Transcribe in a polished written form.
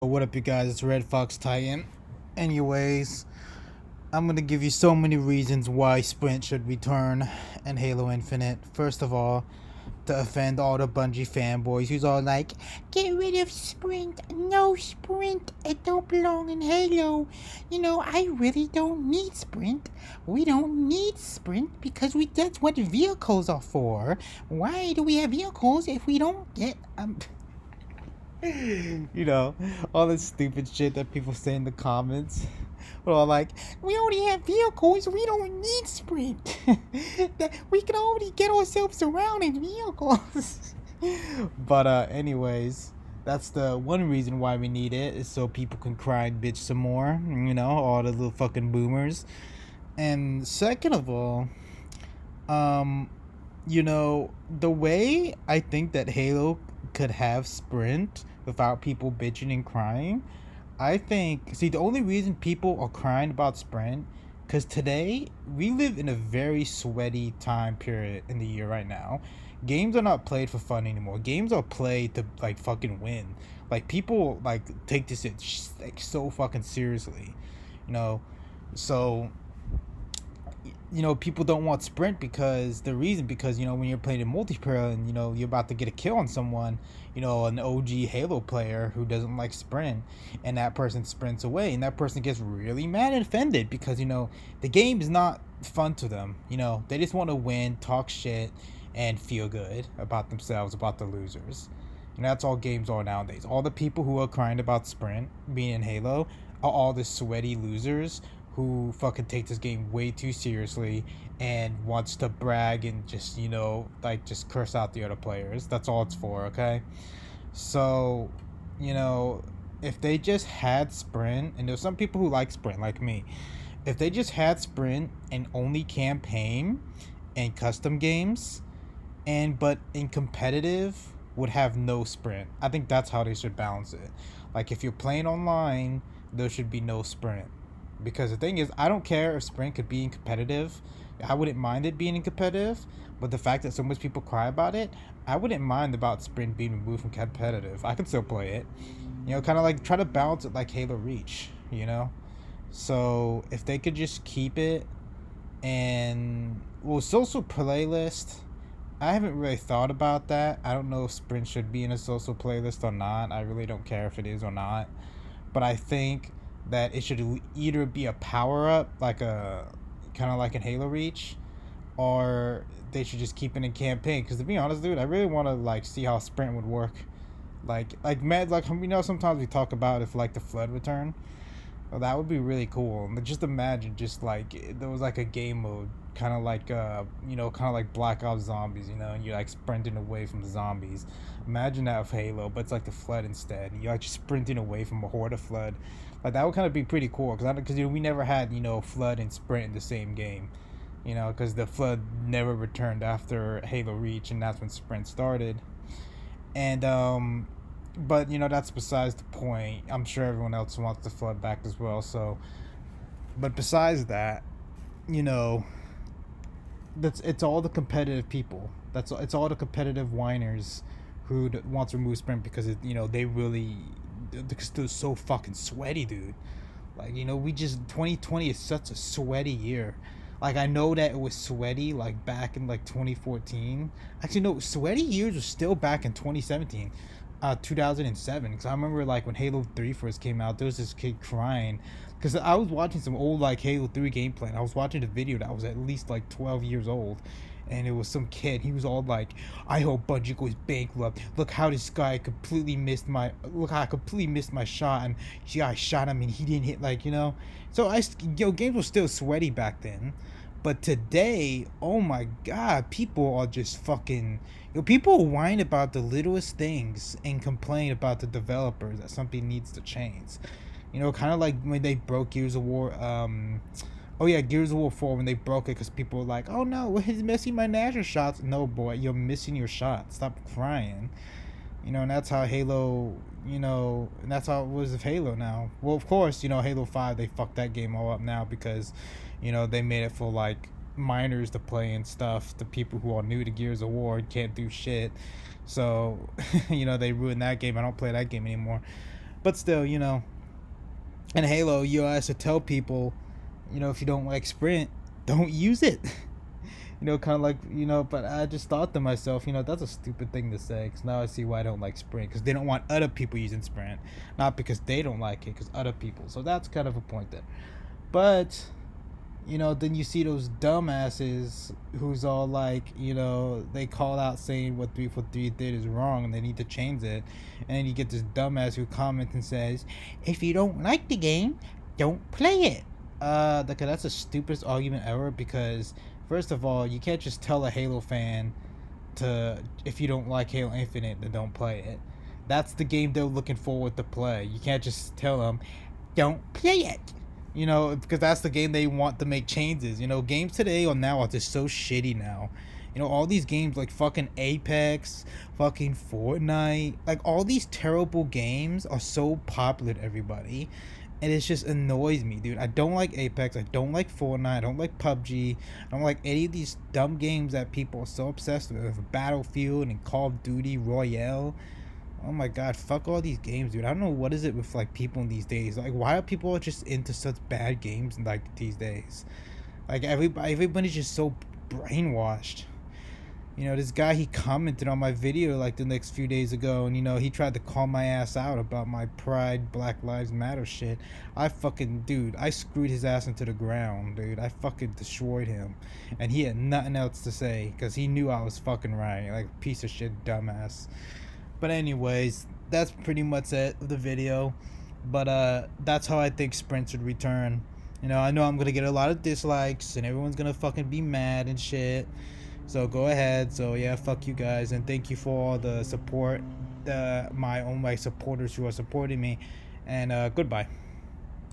What up, you guys? It's Red Fox Titan. Anyways, I'm gonna give you so many reasons why Sprint should return in Halo Infinite. First of all, to offend all the Bungie fanboys who's all like, get rid of Sprint, no Sprint, it don't belong in Halo. I really don't need Sprint. We don't need Sprint because that's what vehicles are for. Why do we have vehicles if we don't get you know, all this stupid shit that people say in the comments. We're all like, we already have vehicles, we don't need sprint. We can already get ourselves around in vehicles. But anyways, that's the one reason why we need it, is so people can cry and bitch some more. All the little fucking boomers. And second of all, um, the way I think that Halo could have sprint without people bitching and crying, I think, see, the only reason people are crying about sprint, because today we live in a very sweaty time period in the year right now. Games are not played for fun anymore. Games are played to like fucking win. Like people like take this like so fucking seriously, you know. So people don't want sprint because when you're playing in multiplayer and you're about to get a kill on someone, an OG Halo player who doesn't like sprint, and that person sprints away, and that person gets really mad and offended because the game is not fun to them. They just want to win, talk shit, and feel good about themselves, about the losers. And that's all games are nowadays. All the people who are crying about sprint being in Halo are all the sweaty losers who fucking take this game way too seriously and wants to brag and just just curse out the other players. That's all it's for. Okay, so you know if they just had sprint, and there's some people who like sprint like me, if they just had sprint and only campaign and custom games, and but in competitive would have no sprint. I think that's how they should balance it. Like if you're playing online, there should be no sprint. Because the thing is, I don't care if sprint could be in competitive. I wouldn't mind it being in competitive, but the fact that so much people cry about it, I wouldn't mind about sprint being removed from competitive. I could still play it. Kind of like try to balance it like Halo Reach. So if they could just keep it, and social playlist, I haven't really thought about that. I don't know if sprint should be in a social playlist or not. I really don't care if it is or not. But I think that it should either be a power up, like a kind of like in Halo Reach, or they should just keep it in campaign. Because to be honest, dude, I really want to like see how sprint would work. Sometimes we talk about if like the flood return. Well, that would be really cool. But just imagine, just like there was like a game mode, kind of like Black Ops Zombies, and you're like sprinting away from the zombies. Imagine that with Halo, but it's like the flood instead. You're like just sprinting away from a horde of flood. Like that would kind of be pretty cool because we never had flood and sprint in the same game. Because the flood never returned after Halo Reach, and that's when sprint started. And but that's besides the point. I'm sure everyone else wants the flood back as well. So, but besides that, you know, it's all the competitive people. It's all the competitive whiners who wants to remove sprint because they really, because they're so fucking sweaty, dude. Like we just 2020 is such a sweaty year. Like I know that it was sweaty like back in like 2014. Actually, no, sweaty years were still back in 2017. 2007, because I remember like when Halo 3 first came out, there was this kid crying because I was watching some old like Halo 3 gameplay, and I was watching a video that was at least like 12 years old, and it was some kid. He was all like, I hope Bungie goes bankrupt. Look how this guy completely missed my shot, and I shot him and he didn't hit, so games were still sweaty back then. But today, oh my god, people are just fucking. People whine about the littlest things and complain about the developers that something needs to change. Kind of like when they broke Gears of War. Oh yeah, Gears of War 4, when they broke it because people were like, oh no, he's missing my natural shots. No, boy, you're missing your shot. Stop crying. And that's how Halo, and that's how it was with Halo now. Well, of course, Halo 5, they fucked that game all up now because, they made it for, like, minors to play and stuff. The people who are new to Gears of War can't do shit. So, they ruined that game. I don't play that game anymore. But still, in Halo, you have to tell people, if you don't like sprint, don't use it. Kind of like, but I just thought to myself, that's a stupid thing to say, because now I see why I don't like sprint, because they don't want other people using sprint, not because they don't like it, because other people. So that's kind of a point there. But then you see those dumbasses who's all like, they call out saying what 343 did is wrong and they need to change it. And then you get this dumbass who comments and says, if you don't like the game, don't play it. That's the stupidest argument ever, because first of all, you can't just tell a Halo fan to, if you don't like Halo Infinite, then don't play it. That's the game they're looking forward to play. You can't just tell them, don't play it. Because that's the game they want to make changes. Games today or now are just so shitty now. All these games like fucking Apex, fucking Fortnite, like all these terrible games are so popular to everybody. And it just annoys me, dude. I don't like Apex. I don't like Fortnite. I don't like PUBG. I don't like any of these dumb games that people are so obsessed with. Battlefield and Call of Duty Royale. Oh my god, fuck all these games, dude. I don't know what is it with like people in these days. Like, why are people just into such bad games like these days? Like everybody's just so brainwashed. This guy, he commented on my video like the next few days ago, and he tried to call my ass out about my Pride Black Lives Matter shit. I screwed his ass into the ground, dude. I fucking destroyed him, and he had nothing else to say because he knew I was fucking right, like piece of shit dumbass. But anyways, that's pretty much it of the video. But that's how I think sprint should return. I know I'm gonna get a lot of dislikes and everyone's gonna fucking be mad and shit. So go ahead. So yeah, fuck you guys, and thank you for all the support, my supporters who are supporting me, and goodbye.